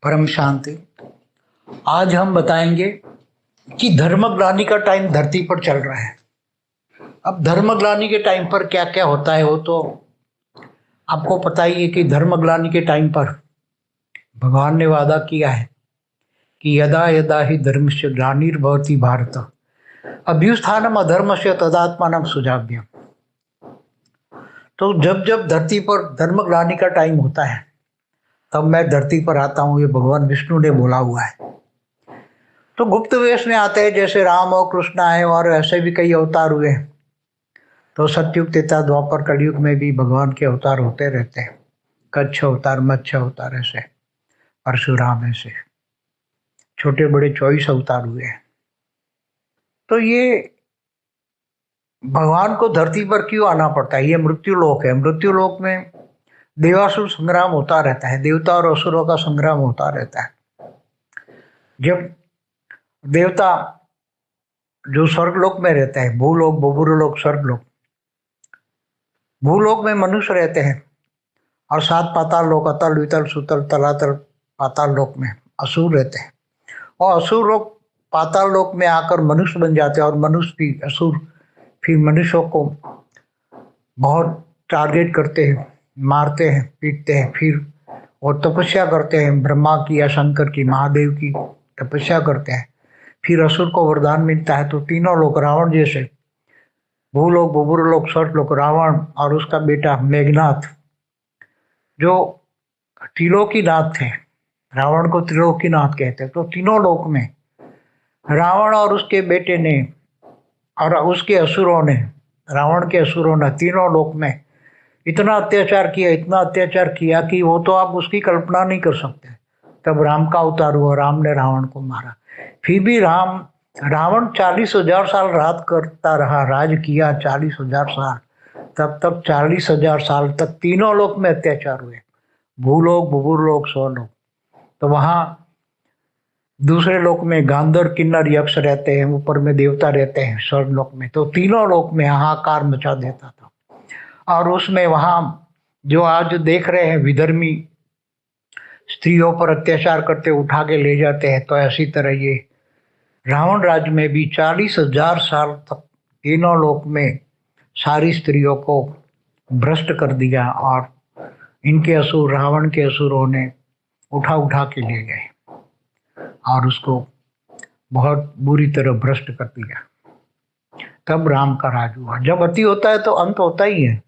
परम शांति। आज हम बताएंगे कि धर्मग्लानि का टाइम धरती पर चल रहा है। अब धर्मग्लानि के टाइम पर क्या क्या होता है वो तो आपको पता ही है कि धर्मग्लानि के टाइम पर भगवान ने वादा किया है कि यदा यदा ही धर्मस्य ग्लानिर्भवति भारत अभ्युत्थानम अधर्मस्य तदात्मानं सुजाभ्यम। तो जब जब धरती पर धर्मग्लानि का टाइम होता है तब मैं धरती पर आता हूँ, ये भगवान विष्णु ने बोला हुआ है। तो गुप्त वेश में आते हैं, जैसे राम और कृष्ण आए और ऐसे भी कई अवतार हुए। तो सतयुग त्रेता द्वापर कलयुग में भी भगवान के अवतार होते रहते हैं। कच्छ अवतार, मत्स्य अवतार, ऐसे परशुराम, ऐसे छोटे बड़े 24 अवतार हुए हैं। तो ये भगवान को धरती पर क्यों आना पड़ता है? ये मृत्यु लोक है। मृत्यु लोक में देवासुर संग्राम होता रहता है, देवता और असुरों का संग्राम होता रहता है। जब देवता जो स्वर्गलोक में रहते हैं, भूलोक, बबुरलोक, स्वर्गलोक, भूलोक में मनुष्य रहते हैं और 7 पाताल लोक, अतल, वितल, सुतल, तलातल, पाताल लोक में असुर रहते हैं। और असुर लोग पाताल लोक में आकर मनुष्य बन जाते हैं और मनुष्य भी असुर फिर मनुष्यों को बहुत टारगेट करते हैं, मारते हैं, पीटते हैं। फिर वो तपस्या करते हैं, ब्रह्मा की या शंकर की, महादेव की तपस्या करते हैं। फिर असुर को वरदान मिलता है। तो तीनों लोग रावण जैसे, भूलोक, बबुरलोक, स्वर्गलोक, रावण और उसका बेटा मेघनाथ, जो त्रिलोकीनाथ थे। रावण को त्रिलोकीनाथ कहते हैं। तो तीनों लोक में रावण और उसके बेटे ने और उसके असुरों ने, रावण के असुरों ने तीनों लोक में इतना अत्याचार किया, इतना अत्याचार किया कि वो तो आप उसकी कल्पना नहीं कर सकते। तब राम का अवतार हुआ, राम ने रावण को मारा। फिर भी रावण 40,000 साल राज करता रहा, राज किया 40,000 साल। तब तक 40,000 साल तक तीनों लोक में अत्याचार हुए, भूलोक, बुबुरलोक, स्वलोक। तो वहां दूसरे लोक में गांधर, किन्नर, यक्ष रहते हैं, ऊपर में देवता रहते हैं स्वर्ग लोक में। तो तीनों लोक में हाहाकार मचा देता था। और उसमें वहां जो आज देख रहे हैं विधर्मी स्त्रियों पर अत्याचार करते, उठा के ले जाते हैं, तो ऐसी तरह ये रावण राज्य में भी 40,000 साल तक तीनों लोक में सारी स्त्रियों को भ्रष्ट कर दिया और इनके असुर, रावण के असुरों ने उठा उठा के ले गए और उसको बहुत बुरी तरह भ्रष्ट कर दिया। तब राम का राज हुआ। जब अति होता है तो अंत होता ही है।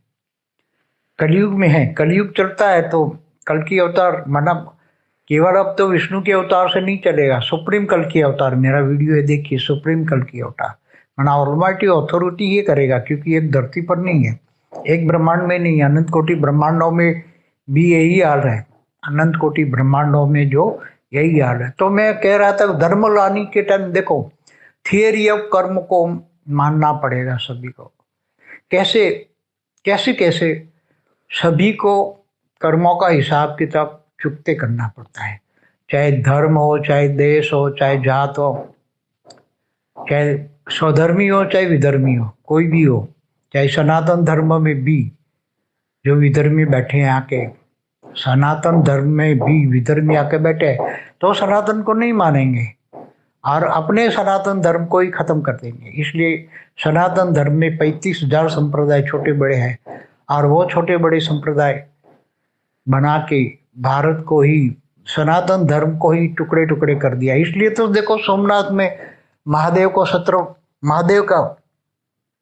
कलयुग में है, कलयुग चलता है तो कल की अवतार, मतलब केवल अब तो विष्णु के अवतार से नहीं चलेगा, सुप्रीम कल की अवतार, मेरा वीडियो है देखिए, सुप्रीम कल की अवतार, माना ऑलमाइटी अथॉरिटी ये करेगा, क्योंकि एक धरती पर नहीं है, एक ब्रह्मांड में नहीं, अनंत कोटि ब्रह्मांडों में भी यही हाल है। अनंत कोटि ब्रह्मांडों में जो यही हाल है। तो मैं कह रहा था धर्मग्लानि के टाइम देखो, थियरी ऑफ कर्म को मानना पड़ेगा सभी को। कैसे कैसे कैसे सभी को कर्मों का हिसाब किताब चुकते करना पड़ता है। चाहे धर्म हो, चाहे देश हो, चाहे जात हो, चाहे स्वधर्मी हो, चाहे विधर्मी हो, कोई भी हो। चाहे सनातन धर्म में भी जो विधर्मी बैठे हैं आके, सनातन धर्म में भी विधर्मी आके बैठे, तो सनातन को नहीं मानेंगे और अपने सनातन धर्म को ही खत्म कर देंगे। इसलिए सनातन धर्म में 35,000 संप्रदाय छोटे बड़े हैं और वो छोटे बड़े संप्रदाय बना के भारत को ही, सनातन धर्म को ही टुकड़े टुकड़े कर दिया। इसलिए तो देखो सोमनाथ में महादेव को 17, महादेव का,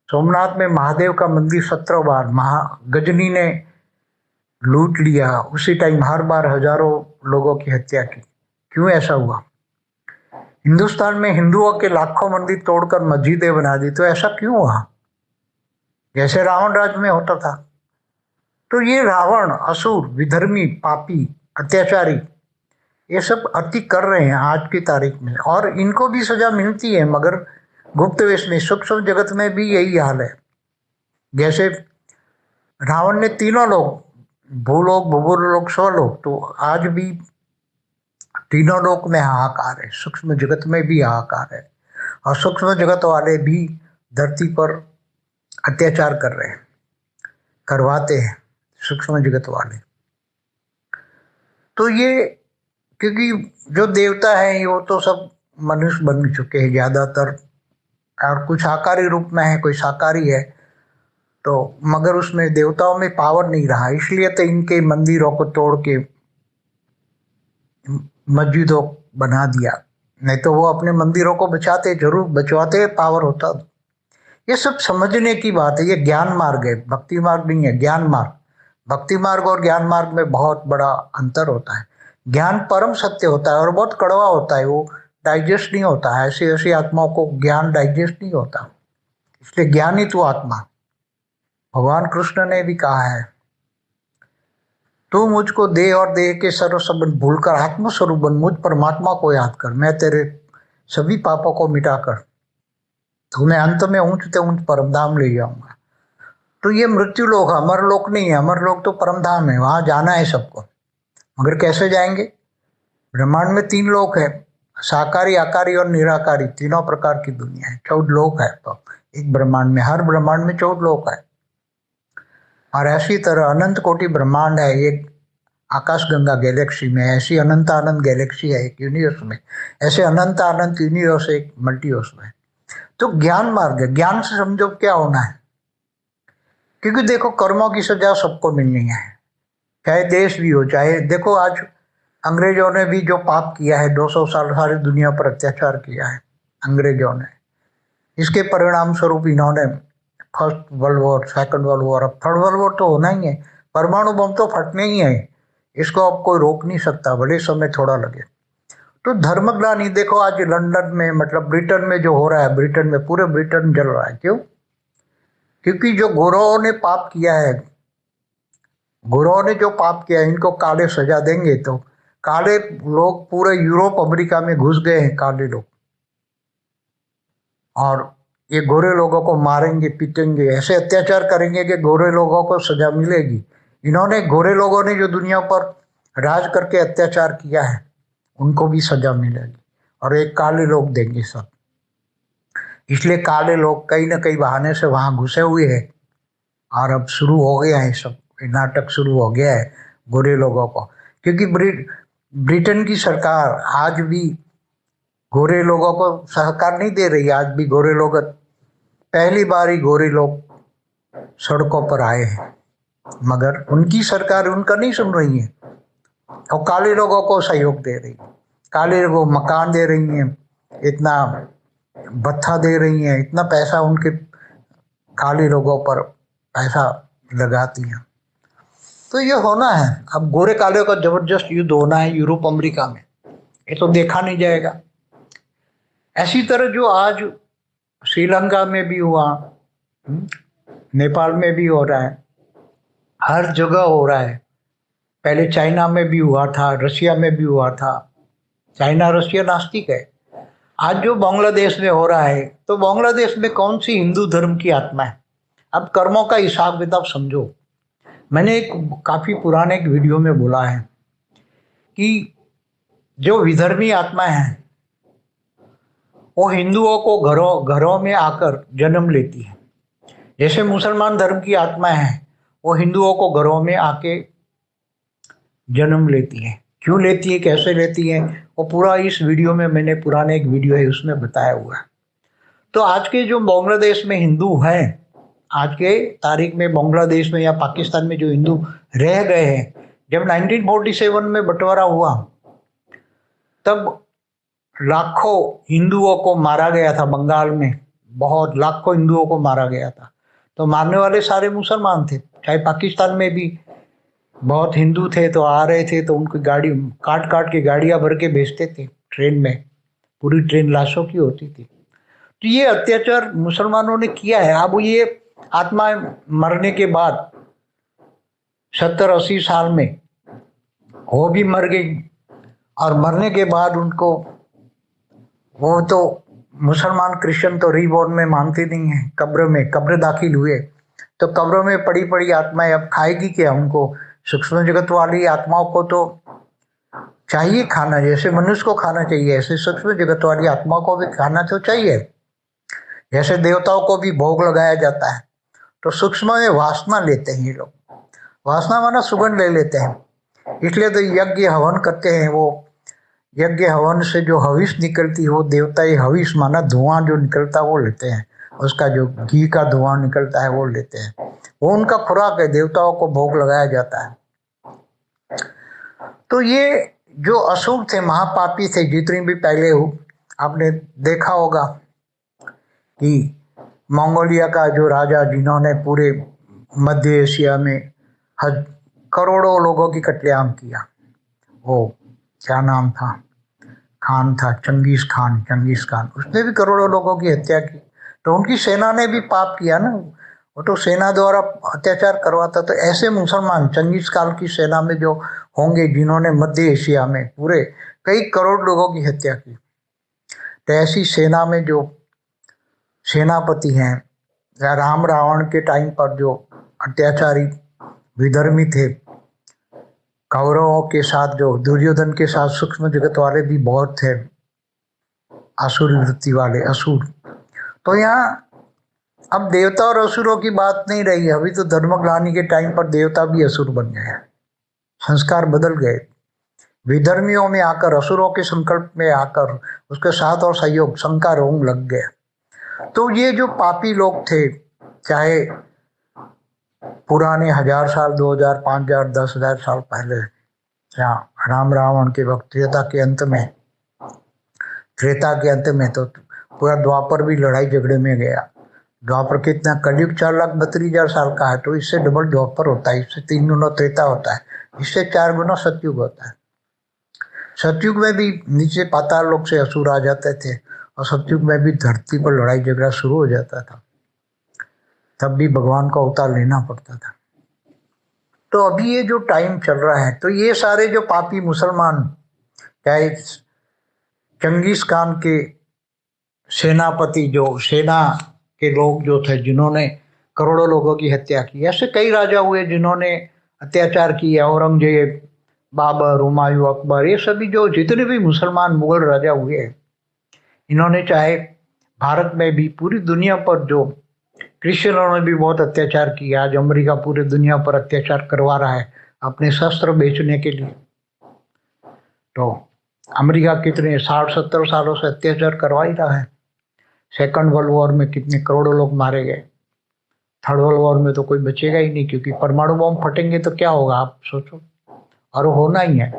सोमनाथ में महादेव का मंदिर 17 बार गजनी ने लूट लिया। उसी टाइम हर बार हजारों लोगों की हत्या की। क्यों ऐसा हुआ? हिंदुस्तान में हिंदुओं के लाखों मंदिर तोड़कर मस्जिदें बना दी, तो ऐसा क्यों हुआ? जैसे रावण राज्य में होता था। तो ये रावण, असुर, विधर्मी, पापी, अत्याचारी, ये सब अति कर रहे हैं आज की तारीख में, और इनको भी सजा मिलती है, मगर गुप्त वेश में, सूक्ष्म जगत में भी यही हाल है। जैसे रावण ने तीनों लोग, भूलोक, बुभुरलोक, स्वलोक, तो आज भी तीनों लोक में हाहाकार है, सूक्ष्म जगत में भी हाहाकार है, और सूक्ष्म जगत वाले भी धरती पर अत्याचार कर रहे हैं, करवाते हैं सूक्ष्म जगत वाले। तो ये क्योंकि जो देवता है वो तो सब मनुष्य बन चुके हैं ज़्यादातर, और कुछ आकारी रूप में है, कोई शाकाहारी है, तो मगर उसमें देवताओं में पावर नहीं रहा, इसलिए तो इनके मंदिरों को तोड़ के मस्जिदों बना दिया। नहीं तो वो अपने मंदिरों को बचाते, जरूर बचवाते, पावर होता। ये सब समझने की बात है, ये ज्ञान मार्ग है, भक्ति मार्ग नहीं है, ज्ञान मार्ग। भक्ति मार्ग और ज्ञान मार्ग में बहुत बड़ा अंतर होता है। ज्ञान परम सत्य होता है और बहुत कड़वा होता है, वो डाइजेस्ट नहीं होता है, ऐसी ऐसी आत्माओं को ज्ञान डाइजेस्ट नहीं होता, इसलिए ज्ञान ही तू आत्मा। भगवान कृष्ण ने भी कहा है, तू मुझको देह और देह के सर्व संबंध भूलकर आत्मस्वरूप बन, मुझ परमात्मा को याद कर, मैं तेरे सभी पापों को मिटाकर तुम्हें अंत में ऊंच से ऊंच परमधाम ले जाऊंगा। तो ये मृत्यु लोक, अमर लोक नहीं है, अमर लोक तो परमधाम है, वहां जाना है सबको। मगर कैसे जाएंगे? ब्रह्मांड में 3 लोक है, साकारी, आकारी और निराकारी, तीनों प्रकार की दुनिया है, 14 लोक है। तो एक ब्रह्मांड में, हर ब्रह्मांड में 14 लोक है। और ऐसी तरह अनंत कोटि ब्रह्मांड है एक आकाशगंगा गैलेक्सी में, ऐसी अनंत अनंत गैलेक्सी है एक यूनिवर्स में, ऐसे अनंत अनंत यूनिवर्स एक मल्टीवर्स में। तो ज्ञान मार्ग है, ज्ञान से समझो क्या होना है। क्योंकि देखो कर्मों की सजा सबको मिलनी है, चाहे देश भी हो, चाहे देखो आज अंग्रेजों ने भी जो पाप किया है, 200 साल सारी दुनिया पर अत्याचार किया है अंग्रेजों ने, इसके परिणाम स्वरूप इन्होंने first world war, second world war, अब थर्ड वर्ल्ड वॉर तो होना ही है, परमाणु बम तो फटने ही है, इसको अब कोई रोक नहीं सकता, भले समय थोड़ा लगे। तो धर्मग्लानि देखो आज लंदन में, मतलब ब्रिटेन में जो हो रहा है, ब्रिटेन में पूरे ब्रिटेन जल रहा है, क्यों? क्योंकि जो गोरों ने पाप किया है, गोरों ने जो पाप किया है, इनको काले सजा देंगे तो काले लोग पूरे यूरोप अमेरिका में घुस गए हैं, काले लोग, और ये गोरे लोगों को मारेंगे, पीटेंगे, ऐसे अत्याचार करेंगे कि गोरे लोगों को सजा मिलेगी। इन्होंने, गोरे लोगों ने जो दुनिया पर राज करके अत्याचार किया है, उनको भी सजा मिलेगी, और एक काले लोग देंगे सब। इसलिए काले लोग कहीं ना कहीं बहाने से वहां घुसे हुए हैं, और अब शुरू हो गया है सब नाटक, शुरू हो गया है गोरे लोगों को। क्योंकि ब्रिटेन की सरकार आज भी गोरे लोगों को सहकार नहीं दे रही। आज भी गोरे लोग, पहली बार ही गोरे लोग सड़कों पर आए हैं, मगर उनकी सरकार उनका नहीं सुन रही है, और काले लोगों को सहयोग दे रही है, काले लोगों को मकान दे रही हैं, इतना भत्ता दे रही हैं, इतना पैसा उनके काले लोगों पर पैसा लगाती हैं। तो ये होना है, अब गोरे काले का जबरदस्त युद्ध होना है यूरोप अमेरिका में, ये तो देखा नहीं जाएगा। ऐसी तरह जो आज श्रीलंका में भी हुआ, नेपाल में भी हो रहा है, हर जगह हो रहा है। पहले चाइना में भी हुआ था, रशिया में भी हुआ था, चाइना रशिया नास्तिक है। आज जो बांग्लादेश में हो रहा है, तो बांग्लादेश में कौन सी हिंदू धर्म की आत्मा है? अब कर्मों का हिसाब किताब समझो। मैंने एक काफी पुराने एक वीडियो में बोला है कि जो विधर्मी आत्मा है वो हिंदुओं को घरों में आकर जन्म लेती है। जैसे मुसलमान धर्म की आत्मा है, वो हिंदुओं को घरों में आके जन्म लेती है। क्यों लेती है, कैसे लेती है, वो पूरा इस वीडियो में, मैंने पुराने एक वीडियो है उसमें बताया हुआ है। तो आज के जो बांग्लादेश में हिंदू हैं, आज के तारीख में बांग्लादेश में या पाकिस्तान में जो हिंदू रह गए हैं, जब 1947 में बंटवारा हुआ तब लाखों हिंदुओं को मारा गया था बंगाल में, बहुत लाखों हिंदुओं को मारा गया था। तो मारने वाले सारे मुसलमान थे। चाहे पाकिस्तान में भी बहुत हिंदू थे, तो आ रहे थे तो उनकी गाड़ी काट काट के गाड़ियां भर के भेजते थे ट्रेन में, पूरी ट्रेन लाशों की होती थी। तो ये अत्याचार मुसलमानों ने किया है। अब ये आत्मा मरने के बाद 70-80 साल में वो भी मर गई, और मरने के बाद उनको, वो तो मुसलमान क्रिश्चियन तो रीबॉर्न में मानते नहीं है, कब्र दाखिल हुए तो कब्रों में पड़ी पड़ी आत्माएं अब खाएगी क्या? उनको सूक्ष्म जगत वाली आत्माओं को तो चाहिए खाना, जैसे मनुष्य को खाना चाहिए, ऐसे सूक्ष्म जगत वाली आत्माओं को भी खाना तो चाहिए। जैसे देवताओं को भी भोग लगाया जाता है, तो सूक्ष्म में वासना लेते हैं ये लोग, वासना माना सुगंध ले लेते हैं। इसलिए तो यज्ञ हवन करते हैं, वो यज्ञ हवन से जो हविष निकलती है वो देवता ये हविष माना धुआं जो निकलता है वो लेते हैं, उसका जो घी का धुआं निकलता है वो लेते हैं, वो उनका खुराक है, देवताओं को भोग लगाया जाता है। तो ये जो असुर थे, महापापी थे, जितनी भी पहले हो आपने देखा होगा कि मंगोलिया का जो राजा जिन्होंने पूरे मध्य एशिया में करोड़ों लोगों की कत्लेआम किया, वो क्या नाम था, खान था, चंगेज खान, उसने भी करोड़ों लोगों की हत्या की। तो उनकी सेना ने भी पाप किया ना, वो तो सेना द्वारा अत्याचार करवाता। तो ऐसे मुसलमान चंगेज खान की सेना में जो होंगे जिन्होंने मध्य एशिया में पूरे कई करोड़ लोगों की हत्या की, तो ऐसी सेना में जो सेनापति हैं, या राम रावण के टाइम पर जो अत्याचारी विधर्मी थे, कौरवों के साथ जो दुर्योधन के साथ सूक्ष्म जगत वाले भी बहुत थे, असुर वृत्ति वाले असुर। तो यहाँ अब देवता और असुरों की बात नहीं रही। अभी तो धर्मग्लानि के टाइम पर देवता भी असुर बन गए, संस्कार बदल गए, विधर्मियों में आकर, असुरों के संकल्प में आकर उसके साथ और सहयोग शंका रोग लग गए। तो ये जो पापी लोग थे, चाहे पुराने 1000 साल, 2000, 5000, 10,000 साल पहले, या राम रावण के वक्त त्रेता के अंत में तो पूरा द्वापर भी लड़ाई झगड़े में गया। द्वापर कितना, कलयुग 4,32,000 साल का है, तो इससे डबल द्वापर होता है, इससे 3 गुना त्रेता होता है, इससे 4 गुना सतयुग होता है। सतयुग में भी नीचे पाताल लोक से असुर आ जाते थे, और सतयुग में भी धरती पर लड़ाई झगड़ा शुरू हो जाता था, तब भी भगवान का अवतार लेना पड़ता था। तो अभी ये जो टाइम चल रहा है, तो ये सारे जो पापी मुसलमान, चाहे चंगेज खान के सेनापति, जो सेना के लोग जो थे जिन्होंने करोड़ों लोगों की हत्या की, ऐसे कई राजा हुए जिन्होंने अत्याचार किया, औरंगजेब, बाबर, हुमायूं, अकबर, ये सभी जो जितने भी मुसलमान मुगल राजा हुए, इन्होंने चाहे भारत में भी, पूरी दुनिया पर जो क्रिश्चियनों ने भी बहुत अत्याचार किया। आज अमेरिका पूरी दुनिया पर अत्याचार करवा रहा है अपने शस्त्र बेचने के लिए। तो अमेरिका कितने 60-70 सालों से अत्याचार करवा ही रहा है। सेकंड वर्ल्ड वॉर में कितने करोड़ों लोग मारे गए, थर्ड वर्ल्ड वॉर में तो कोई बचेगा ही नहीं, क्योंकि परमाणु बम फटेंगे तो क्या होगा आप सोचो, और वो होना ही है।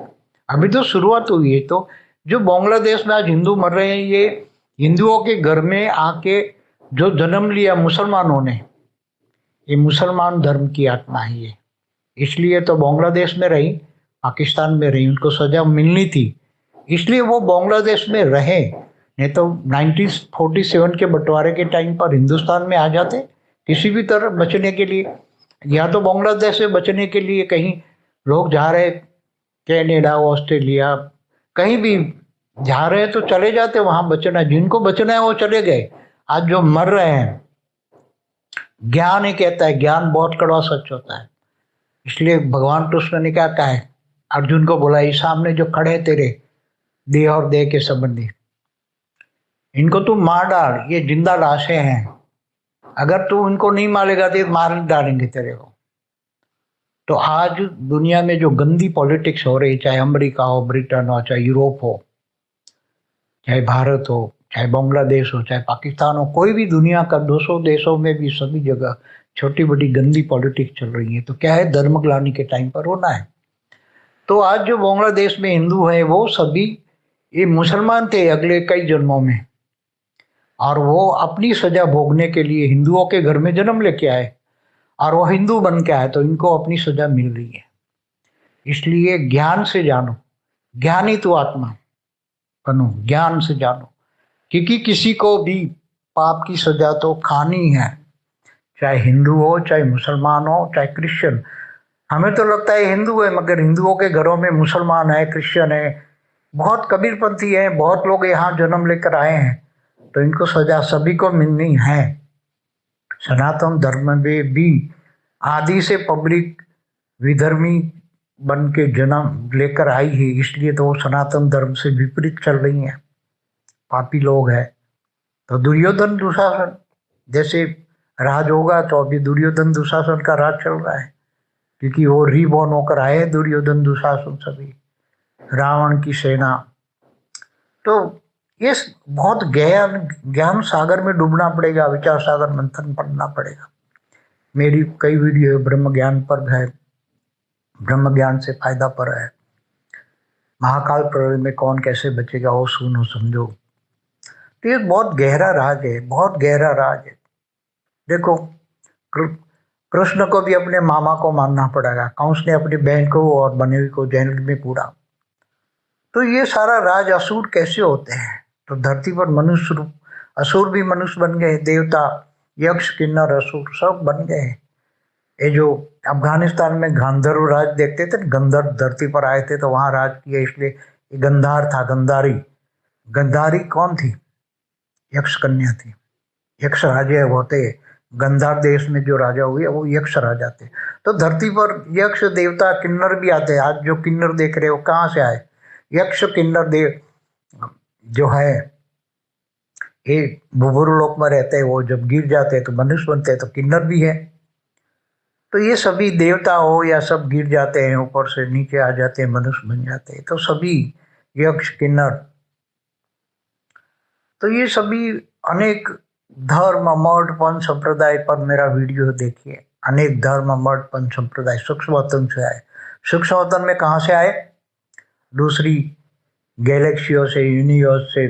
अभी तो शुरुआत हुई है। तो जो बांग्लादेश में आज हिंदू मर रहे हैं, ये हिंदुओं के घर में आके जो जन्म लिया मुसलमानों ने, ये मुसलमान धर्म की आत्मा ही है। इसलिए तो बांग्लादेश में रही, पाकिस्तान में रही, उनको सजा मिलनी थी, इसलिए वो बांग्लादेश में रहे। नहीं तो 1947 के बंटवारे के टाइम पर हिंदुस्तान में आ जाते किसी भी तरह बचने के लिए, या तो बांग्लादेश से बचने के लिए कहीं लोग जा रहे, कनाडा, ऑस्ट्रेलिया, कहीं भी जा रहे तो चले जाते, वहां बचना, जिनको बचना है वो चले गए। आज जो मर रहे हैं, ज्ञान ही कहता है, ज्ञान बहुत कड़वा सच होता है। इसलिए भगवान कृष्ण ने क्या कहा है, अर्जुन को बोला, ये सामने जो खड़े हैं तेरे देह और देह के संबंधी, इनको तू मार डाल, ये जिंदा लाशें हैं, अगर तू इनको नहीं मारेगा तो मार डालेंगे तेरे को। तो आज दुनिया में जो गंदी पॉलिटिक्स हो रही, चाहे अमेरिका हो, ब्रिटेन हो, चाहे यूरोप हो, चाहे भारत हो, चाहे बांग्लादेश हो, चाहे पाकिस्तान हो, कोई भी दुनिया का 200 देशों में भी सभी जगह छोटी बड़ी गंदी पॉलिटिक्स चल रही है। तो क्या है, धर्मग्लानि के टाइम पर होना है। तो आज जो बांग्लादेश में हिंदू है, वो सभी ये मुसलमान थे अगले कई जन्मों में, और वो अपनी सजा भोगने के लिए हिंदुओं के घर में जन्म लेके आए, और वो हिंदू बन के आए, तो इनको अपनी सजा मिल रही है। इसलिए ज्ञान से जानो, ज्ञानी तो आत्मा बनो, ज्ञान से जानो, क्योंकि किसी को भी पाप की सजा तो खानी है, चाहे हिंदू हो, चाहे मुसलमान हो, चाहे क्रिश्चियन। हमें तो लगता है हिंदू है, मगर हिंदुओं के घरों में मुसलमान है, क्रिश्चियन है, बहुत कबीरपंथी है, बहुत लोग यहाँ जन्म लेकर आए हैं, तो इनको सजा सभी को मिलनी है। सनातन धर्म में भी आदि से पब्लिक विधर्मी बन के जन्म लेकर आई है, इसलिए तो वो सनातन धर्म से विपरीत चल रही हैं, पापी लोग हैं। तो दुर्योधन दुशासन जैसे राज होगा, तो अभी दुर्योधन दुशासन का राज चल रहा है, क्योंकि वो रीबॉर्न होकर आए दुर्योधन दुशासन, सभी रावण की सेना तो ये बहुत गहन ज्ञान सागर में डूबना पड़ेगा, विचार सागर मंथन पढ़ना पड़ेगा। मेरी कई वीडियो ब्रह्म ज्ञान पर है, ब्रह्म ज्ञान से फायदा पर है, महाकाल प्रलय में कौन कैसे बचेगा वो सुनो समझो। तो ये बहुत गहरा राज है, बहुत गहरा राज है। देखो कृष्ण को भी अपने मामा को मानना पड़ेगा, कंस ने अपनी बहन को और बनेवी को जेल में पूरा। तो ये सारा राज असुर कैसे होते हैं? तो धरती पर मनुष्य रूप असुर भी मनुष्य बन गए, देवता यक्ष किन्नर असुर सब बन गए। ये जो अफगानिस्तान में गांधर्व राज देखते थे, गंधर्व धरती पर आए थे तो वहां राज किया, इसलिए गंधार था, गंधारी। गंधारी कौन थी? यक्ष कन्या थी। यक्ष राजा होते, गंधार देश में जो राजा हुए वो यक्ष राजा थे। तो धरती पर यक्ष देवता किन्नर भी आते हैं। आज जो किन्नर देख रहे हो कहाँ से आए? यक्ष किन्नर देव जो है ये भूभुर लोक में रहते हैं, वो जब गिर जाते हैं तो मनुष्य बनते हैं, तो किन्नर भी है। तो ये सभी देवता हो या सब गिर जाते हैं, ऊपर से नीचे आ जाते हैं, मनुष्य बन जाते हैं। तो सभी यक्ष किन्नर, तो ये सभी अनेक धर्म मठ पंच संप्रदाय पर मेरा वीडियो देखिए। अनेक धर्म मठ पंच संप्रदाय सूक्ष्मवतन से आए। सूक्ष्मवतन में कहाँ से आए? दूसरी गैलेक्सियों से, यूनिवर्स से,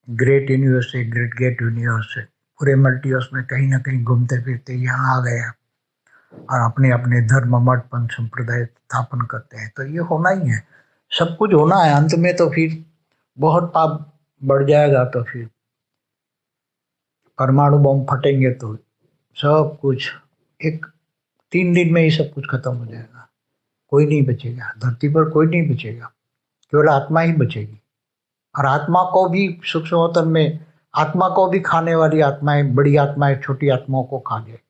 ग्रेट यूनिवर्स से, ग्रेट गेट यूनिवर्स से, पूरे मल्टीवर्स में कहीं ना कहीं घूमते फिरते यहाँ आ गए और अपने अपने धर्म मठ पंच संप्रदाय स्थापन करते हैं। तो ये होना ही है, सब कुछ होना है। अंत में तो फिर बहुत पाप बढ़ जाएगा, तो फिर परमाणु बम फटेंगे तो सब कुछ एक 3 दिन में ही सब कुछ खत्म हो जाएगा। कोई नहीं बचेगा, धरती पर कोई नहीं बचेगा, केवल आत्मा ही बचेगी। और आत्मा को भी सूक्ष्मवतन में आत्मा को भी खाने वाली आत्माएं, बड़ी आत्माएं छोटी आत्माओं को खा जाएगी।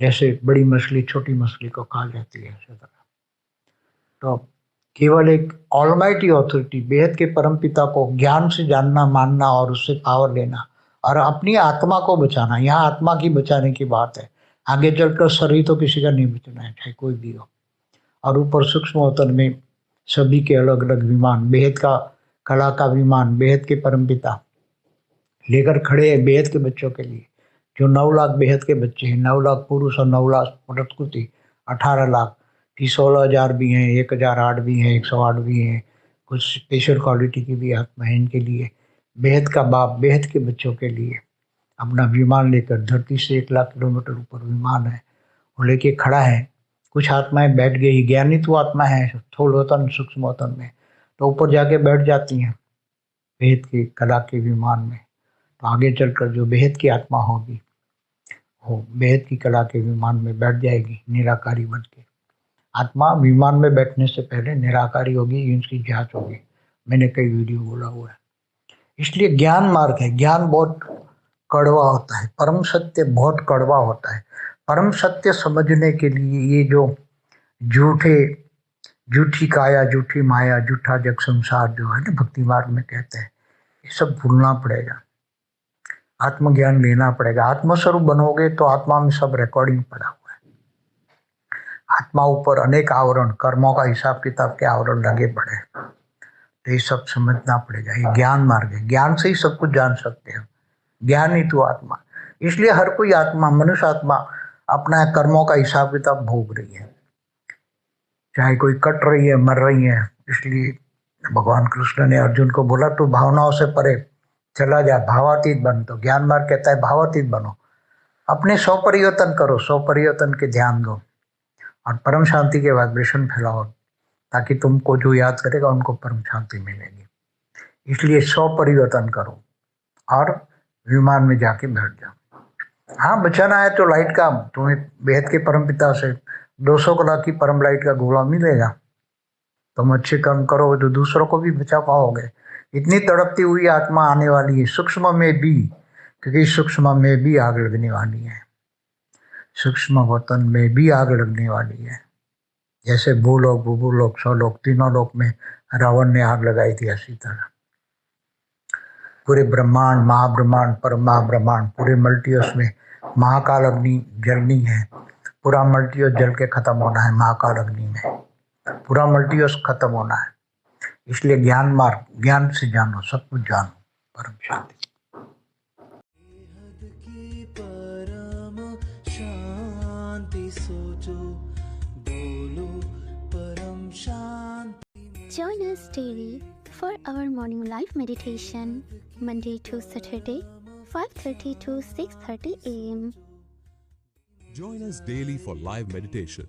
जैसे बड़ी मछली छोटी मछली को खा जाती है, इसी तरह। तो केवल एक ऑलमाइटी ऑथोरिटी, बेहद के परम पिता को ज्ञान से जानना, मानना और उससे पावर लेना और अपनी आत्मा को बचाना। यहाँ आत्मा की बचाने की बात है, आगे चलकर शरीर तो किसी का नहीं बचना है, चाहे कोई भी हो। और ऊपर सूक्ष्मवतन में सभी के अलग अलग विमान, बेहद का कला का विमान, बेहद के परमपिता लेकर खड़े हैं बेहद के बच्चों के लिए। जो 9 लाख बेहद के बच्चे हैं, 9 लाख पुरुष और 9 लाख प्रकृति, 18 लाख की 16,000 भी हैं, 1,008 भी हैं, 108 भी हैं। कुछ स्पेशल क्वालिटी की भी आत्मा है। इनके लिए बेहद का बाप बेहद के बच्चों के लिए अपना विमान लेकर, धरती से 1 लाख किलोमीटर ऊपर विमान है, वो लेके खड़ा है। कुछ आत्माएं बैठ गई, ज्ञानी तो आत्मा है स्थूलवतन सूक्ष्मवतन में, तो ऊपर जाके बैठ जाती हैं बेहद की कला के विमान में। तो आगे चलकर जो बेहद की आत्मा होगी वो बेहद की कला के विमान में बैठ जाएगी निराकारी बन के। आत्मा विमान में बैठने से पहले निराकारी होगी, इनकी जांच होगी। मैंने कई वीडियो बोला हुआ है। इसलिए ज्ञान मार्ग है। ज्ञान बहुत कड़वा होता है, परम सत्य बहुत कड़वा होता है। परम सत्य समझने के लिए ये जो झूठी काया, झूठी माया, झूठा जग संसार जो है ना भक्ति मार्ग में कहते हैं, ये सब भूलना पड़ेगा, आत्मज्ञान लेना पड़ेगा। आत्मस्वरूप बनोगे तो आत्मा में सब रिकॉर्डिंग पड़ा हुआ है। आत्मा ऊपर अनेक आवरण, कर्मों का हिसाब किताब के आवरण लगे पड़े, तो ये सब समझना पड़ेगा। ये ज्ञान मार्ग है, ज्ञान से ही सब कुछ जान सकते हो। ज्ञान ही तो आत्मा। इसलिए हर कोई आत्मा, मनुष्य आत्मा अपना कर्मों का हिसाब किताब भोग रही है, चाहे कोई कट रही है, मर रही है। इसलिए भगवान कृष्ण ने अर्जुन को बोला तू भावनाओं से परे चला जा, भावातीत बन। तो ज्ञान मार्ग कहता है भावातीत बनो, अपने स्व परिवर्तन करो, स्व परिवर्तन के ध्यान दो और परम शांति के वाइब्रेशन फैलाओ, ताकि तुमको जो याद करेगा उनको परम शांति मिलेगी। इसलिए स्व परिवर्तन करो और विमान में जाके बैठ जाओ। हाँ, बचाना है तो लाइट का, तुम्हें बेहद के परम पिता से 200 कला की परम लाइट का गोला मिलेगा। तुम अच्छे कर्म करोगे तो दूसरों को भी बचा पाओगे। इतनी तड़पती हुई आत्मा आने वाली है सूक्ष्म में भी, क्योंकि सूक्ष्म में भी आग लगने वाली है, सूक्ष्म वतन में भी आग लगने वाली है। जैसे भूलोक, भूभूलोक, स्वलोक, तीनों लोक में रावण ने आग लगाई थी, इसी तरह पूरे ब्रह्मांड, महाब्रह्मांड, परमब्रह्मांड, पूरे मल्टीवर्स में महाकाल अग्नि जलनी है। पूरा मल्टीवर्स जल के खत्म होना है महाकाल अग्नि में, पूरा मल्टीवर्स खत्म होना है। इसलिए ज्ञान मार्ग, ज्ञान से जानो, सब कुछ जानो, परम शांति। परम शांति सोचो, बोलो परम शांति। Join us daily for our morning live meditation, Monday to Saturday, 5:30 to 6:30 a.m. Join us daily for live meditation,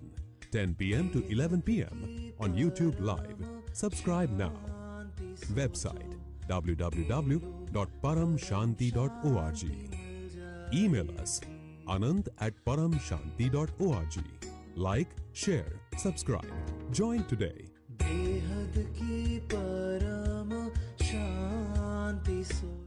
10 p.m. to 11 p.m. on YouTube Live. Subscribe now. Website www.paramshanti.org. Email us anand@paramshanti.org. Like, share, subscribe. Join today. बेहद की परम शांति सो